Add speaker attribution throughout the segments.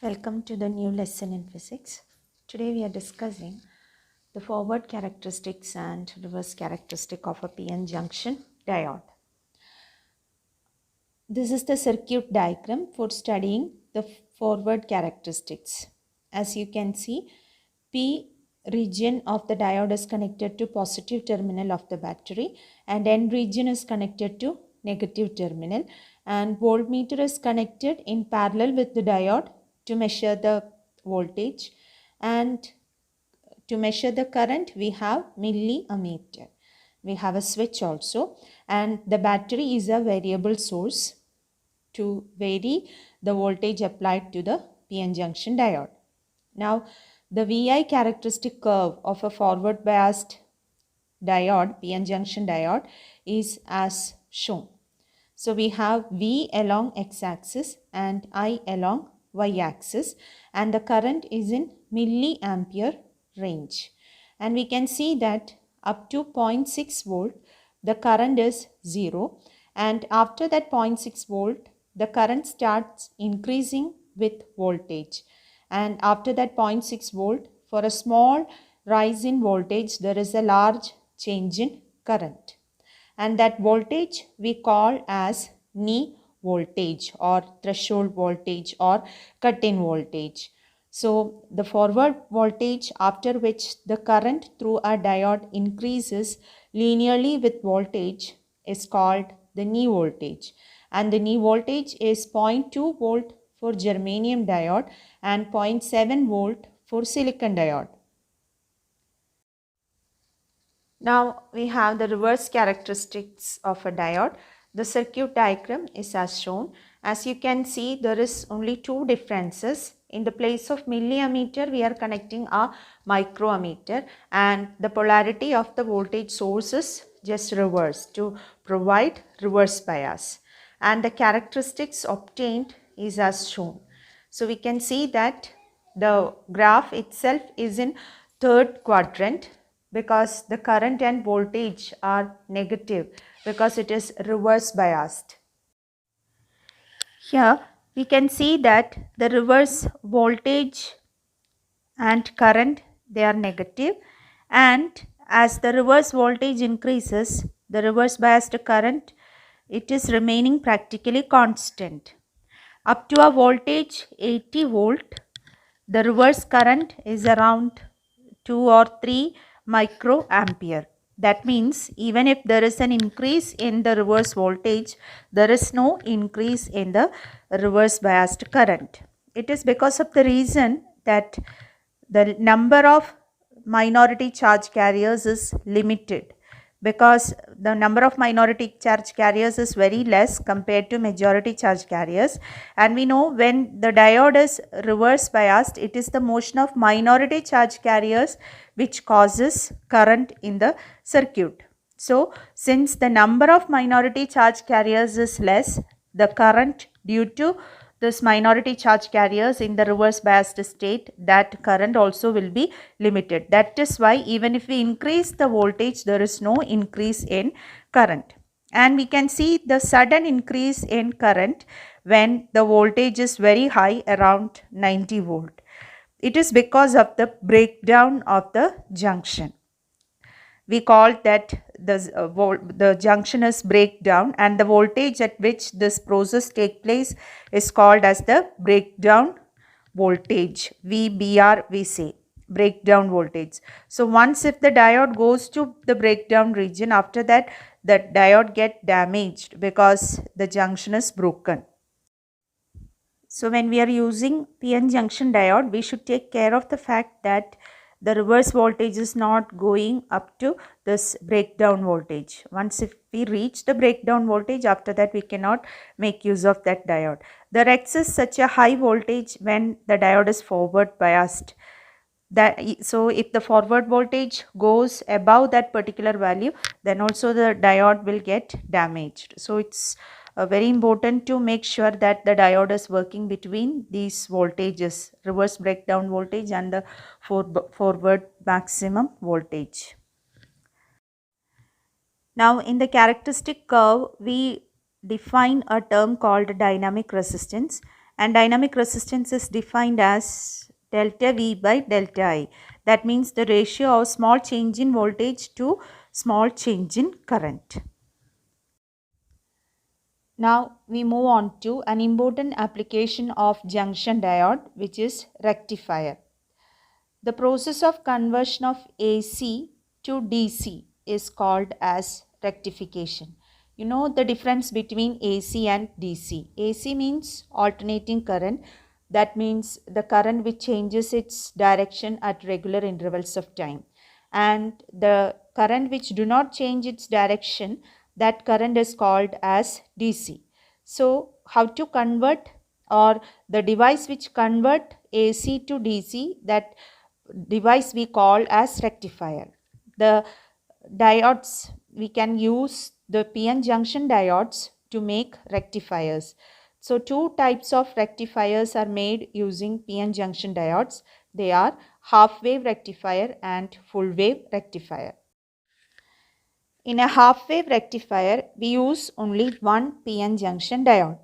Speaker 1: Welcome to the new lesson in physics. Today we are discussing the forward characteristics and reverse characteristic of a PN junction diode. This is the circuit diagram for studying the forward characteristics. As you can see, P region of the diode is connected to positive terminal of the battery and N region is connected to negative terminal, and voltmeter is connected in parallel with the diode to measure the voltage, and to measure the current we have milliammeter. We have a switch also, and the battery is a variable source to vary the voltage applied to the PN junction diode. Now, the VI characteristic curve of a forward biased diode, PN junction diode, is as shown. So we have V along x-axis and I along y-axis, and the current is in milliampere range. And we can see that up to 0.6 volt, the current is 0, and after that 0.6 volt, the current starts increasing with voltage. And after that 0.6 volt, for a small rise in voltage, there is a large change in current. And that voltage we call as knee voltage or threshold voltage or cut-in voltage. So the forward voltage after which the current through a diode increases linearly with voltage is called the knee voltage, and the knee voltage is 0.2 volt for germanium diode and 0.7 volt for silicon diode. Now we have the reverse characteristics of a diode. The circuit diagram is as shown. As you can see, there is only two differences. In the place of milliammeter, we are connecting a microammeter, and the polarity of the voltage source is just reverse to provide reverse bias. And the characteristics obtained is as shown. So we can see that the graph itself is in third quadrant, because the current and voltage are negative because it is reverse biased. Here we can see that the reverse voltage and current, they are negative, and as the reverse voltage increases, the reverse biased current, it is remaining practically constant. Up to a voltage 80 volt, the reverse current is around 2 or 3 microampere. That means even if there is an increase in the reverse voltage, there is no increase in the reverse biased current. It is because of the reason that the number of minority charge carriers is limited, because the number of minority charge carriers is very less compared to majority charge carriers, and we know when the diode is reverse biased, it is the motion of minority charge carriers which causes current in the circuit. So since the number of minority charge carriers is less, the current due to this minority charge carriers in the reverse biased state, that current also will be limited. That is why even if we increase the voltage, there is no increase in current. And we can see the sudden increase in current when the voltage is very high, around 90 volt. It is because of the breakdown of the junction. We call that the junction is breakdown, and the voltage at which this process take place is called as the breakdown voltage. VBR we say, breakdown voltage. So once if the diode goes to the breakdown region, after that the diode get damaged because the junction is broken. So when we are using PN junction diode, we should take care of the fact that the reverse voltage is not going up to this breakdown voltage. Once if we reach the breakdown voltage, after that we cannot make use of that diode. There exists such a high voltage when the diode is forward biased. So if the forward voltage goes above that particular value, then also the diode will get damaged. So it's very important to make sure that the diode is working between these voltages, reverse breakdown voltage and the forward maximum voltage. Now in the characteristic curve, we define a term called dynamic resistance, and dynamic resistance is defined as delta V by delta I. That means the ratio of small change in voltage to small change in current. Now we move on to an important application of junction diode, which is rectifier. The process of conversion of AC to DC is called as rectification. You know the difference between AC and DC. AC means alternating current. That means the current which changes its direction at regular intervals of time. And the current which do not change its direction, that current is called as DC. So how to convert, or the device which convert AC to DC, that device we call as rectifier. The diodes, we can use the PN junction diodes to make rectifiers. So two types of rectifiers are made using PN junction diodes. They are half wave rectifier and full wave rectifier. In a half wave rectifier, we use only one PN junction diode.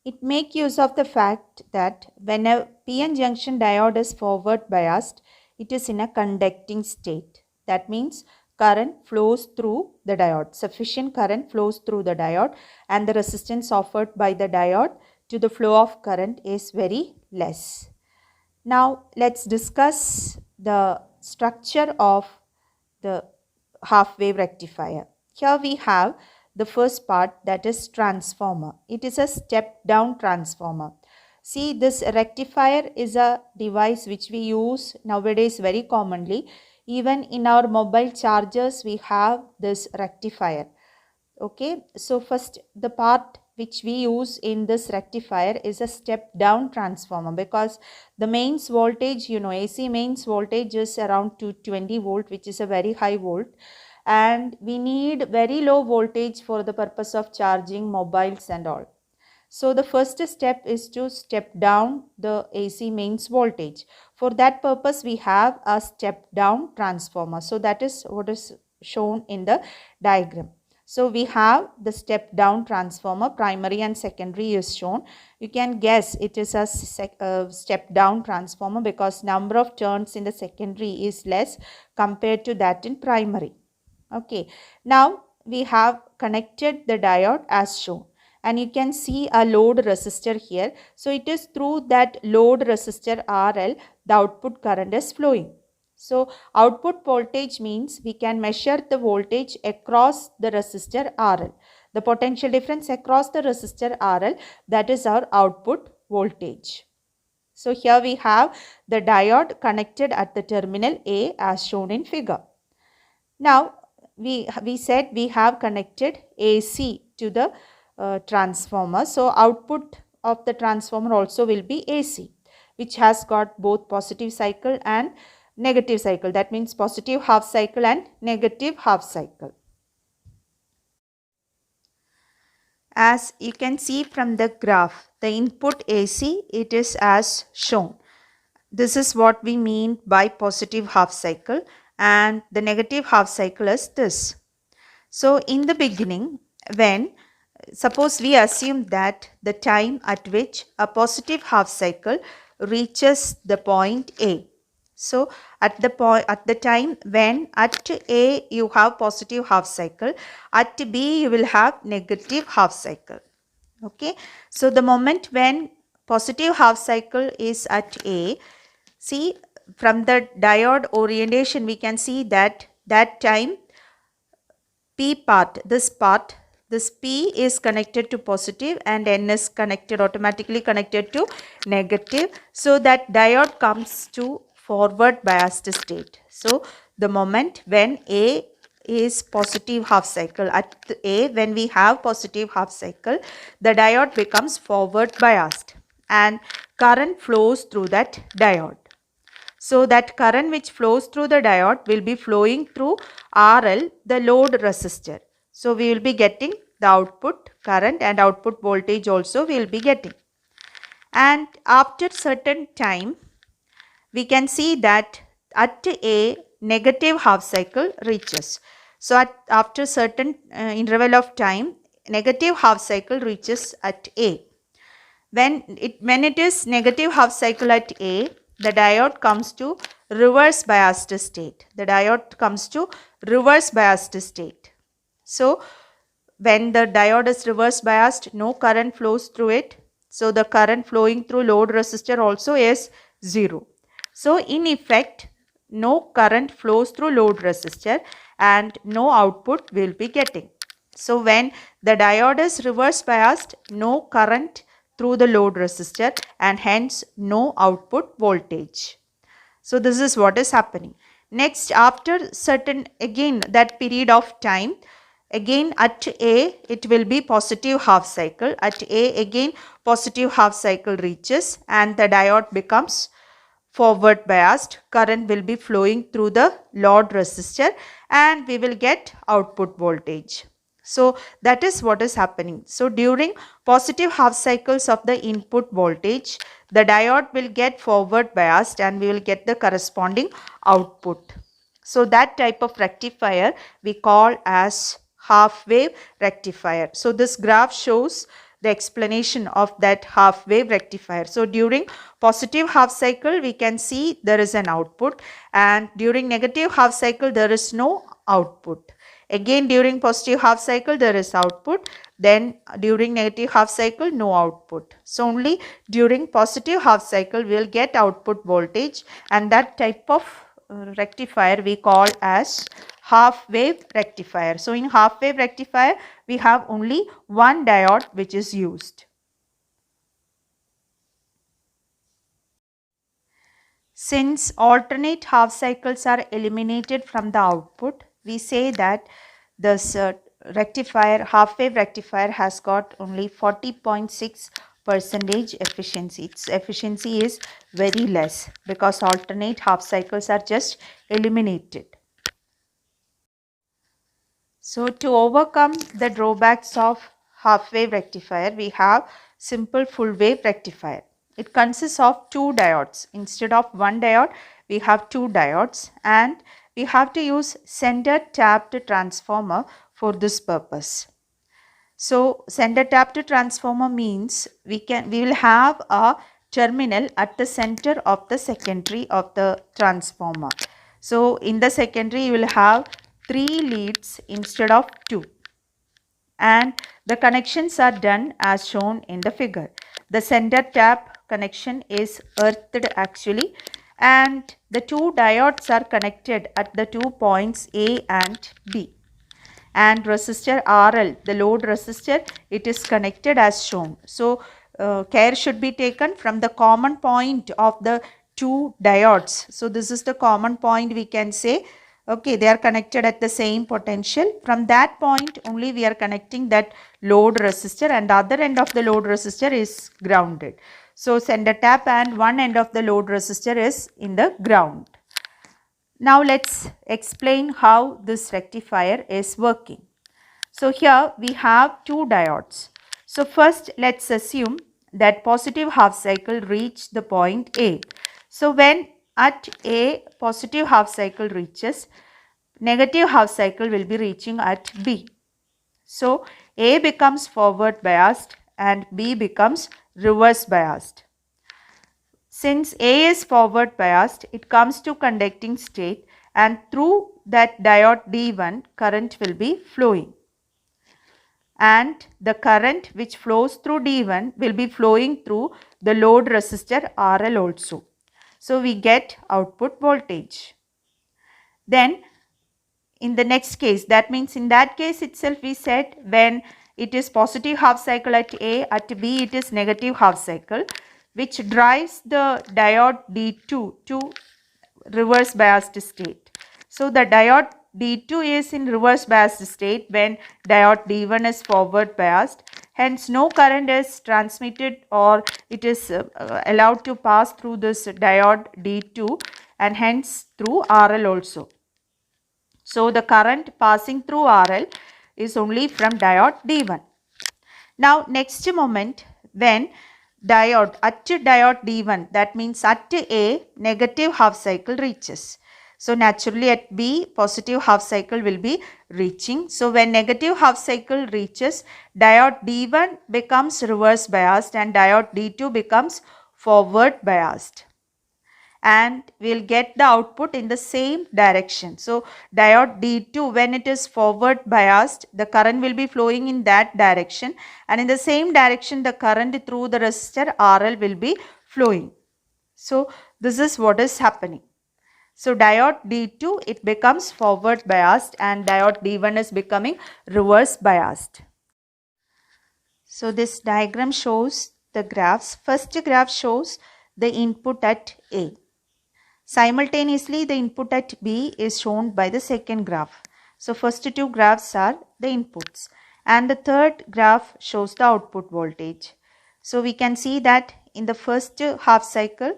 Speaker 1: It makes use of the fact that when a PN junction diode is forward biased, it is in a conducting state. That means current flows through the diode. Sufficient current flows through the diode, and the resistance offered by the diode to the flow of current is very less. Now let's discuss the structure of the half wave rectifier. Here we have the first part, that is transformer. It is a step down transformer. See, this rectifier is a device which we use nowadays very commonly. Even in our mobile chargers we have this rectifier. Okay, so first the part which we use in this rectifier is a step down transformer, because the mains voltage, AC mains voltage is around 220 volt, which is a very high volt, and we need very low voltage for the purpose of charging mobiles and all. So the first step is to step down the AC mains voltage. For that purpose we have a step down transformer. So that is what is shown in the diagram. So we have the step down transformer, primary and secondary is shown. You can guess it is a step down transformer because number of turns in the secondary is less compared to that in primary. Okay, now we have connected the diode as shown, and you can see a load resistor here. So it is through that load resistor RL the output current is flowing. So output voltage means we can measure the voltage across the resistor RL. The potential difference across the resistor RL, that is our output voltage. So here we have the diode connected at the terminal A as shown in figure. Now we said we have connected AC to the transformer. So output of the transformer also will be AC, which has got both positive cycle and negative cycle. That means positive half cycle and negative half cycle. As you can see from the graph, the input AC, it is as shown. This is what we mean by positive half cycle, and the negative half cycle is this. So in the beginning, when suppose we assume that the time at which a positive half cycle reaches the point A. So at the time when at A you have positive half cycle, at B you will have negative half cycle. Okay, so the moment when positive half cycle is at A, see from the diode orientation we can see that time P part, this P is connected to positive and N is automatically connected to negative. So that diode comes to forward biased state. So the moment when A is positive half cycle, at A when we have positive half cycle, the diode becomes forward biased and current flows through that diode. So that current which flows through the diode will be flowing through RL, the load resistor. So we will be getting the output current and output voltage also we will be getting. And after certain time, we can see that at A negative half cycle reaches. So after certain interval of time, negative half cycle reaches at A. when it is negative half cycle at A, the diode comes to reverse biased state. The diode comes to reverse biased state. So when the diode is reverse biased, no current flows through it. So the current flowing through load resistor also is 0. So in effect, no current flows through load resistor and no output will be getting. So when the diode is reverse biased, no current through the load resistor and hence no output voltage. So this is what is happening. Next, after certain again that period of time, again at A it will be positive half cycle. At A again positive half cycle reaches and the diode becomes forward biased. Current will be flowing through the load resistor and we will get output voltage. So that is what is happening. So during positive half cycles of the input voltage, the diode will get forward biased and we will get the corresponding output. So that type of rectifier we call as half wave rectifier. So this graph shows the explanation of that half wave rectifier. So during positive half cycle we can see there is an output and during negative half cycle there is no output. Again during positive half cycle there is output, then during negative half cycle no output. So only during positive half cycle we will get output voltage and that type of rectifier we call as half wave rectifier. So in half wave rectifier we have only one diode which is used. Since alternate half cycles are eliminated from the output, we say that this rectifier, half wave rectifier has got only 40.6% efficiency. Its efficiency is very less because alternate half cycles are just eliminated. So to overcome the drawbacks of half wave rectifier, we have simple full wave rectifier. It consists of two diodes. Instead of one diode, we have two diodes and we have to use center tapped transformer for this purpose. So center tapped transformer means we will have a terminal at the center of the secondary of the transformer. So in the secondary you will have 3 leads instead of 2 and the connections are done as shown in the figure. The center tap connection is earthed actually and the two diodes are connected at the 2 points A and B. And resistor RL, the load resistor, it is connected as shown. So care should be taken from the common point of the two diodes. So this is the common point we can say. Okay, they are connected at the same potential. From that point only we are connecting that load resistor and the other end of the load resistor is grounded. So center tap and one end of the load resistor is in the ground. Now let's explain how this rectifier is working. So here we have two diodes. So first let's assume that positive half cycle reached the point A. So when at A positive half cycle reaches, negative half cycle will be reaching at B. So A becomes forward biased and B becomes reverse biased. Since A is forward biased, it comes to conducting state and through that diode D1 current will be flowing. And the current which flows through D1 will be flowing through the load resistor RL also. So we get output voltage. Then in the next case, that means in that case itself we said when it is positive half cycle at A, at B it is negative half cycle, which drives the diode D2 to reverse biased state. So the diode D2 is in reverse biased state when diode D1 is forward biased. Hence no current is transmitted or it is allowed to pass through this diode D2 and hence through RL also. So the current passing through RL is only from diode D1. Now next moment when diode at diode D1, that means at A negative half cycle reaches. So naturally at B, positive half cycle will be reaching. So when negative half cycle reaches, diode D1 becomes reverse biased and diode D2 becomes forward biased. And we'll get the output in the same direction. So diode D2, when it is forward biased, the current will be flowing in that direction, and in the same direction the current through the resistor RL will be flowing. So this is what is happening. So diode D2, it becomes forward biased and diode D1 is becoming reverse biased. So this diagram shows the graphs. First graph shows the input at A. Simultaneously, the input at B is shown by the second graph. So first two graphs are the inputs and the third graph shows the output voltage. So we can see that in the first half cycle,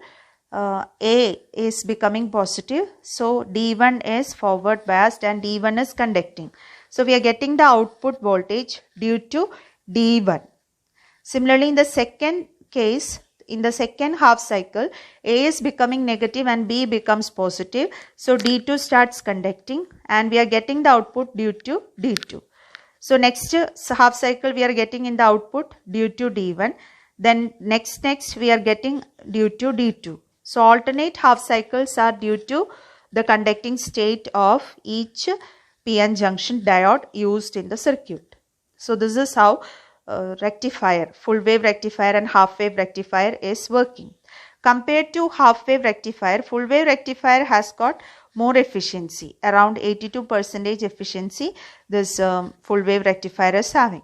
Speaker 1: A is becoming positive. So D1 is forward biased and D1 is conducting. So we are getting the output voltage due to D1. Similarly, in the second case, in the second half cycle, A is becoming negative and B becomes positive. So D2 starts conducting and we are getting the output due to D2. So next half cycle we are getting in the output due to D1. Then next we are getting due to D2. So alternate half cycles are due to the conducting state of each PN junction diode used in the circuit. So this is how rectifier, full wave rectifier and half wave rectifier is working. Compared to half wave rectifier, full wave rectifier has got more efficiency, around 82% efficiency this full wave rectifier is having.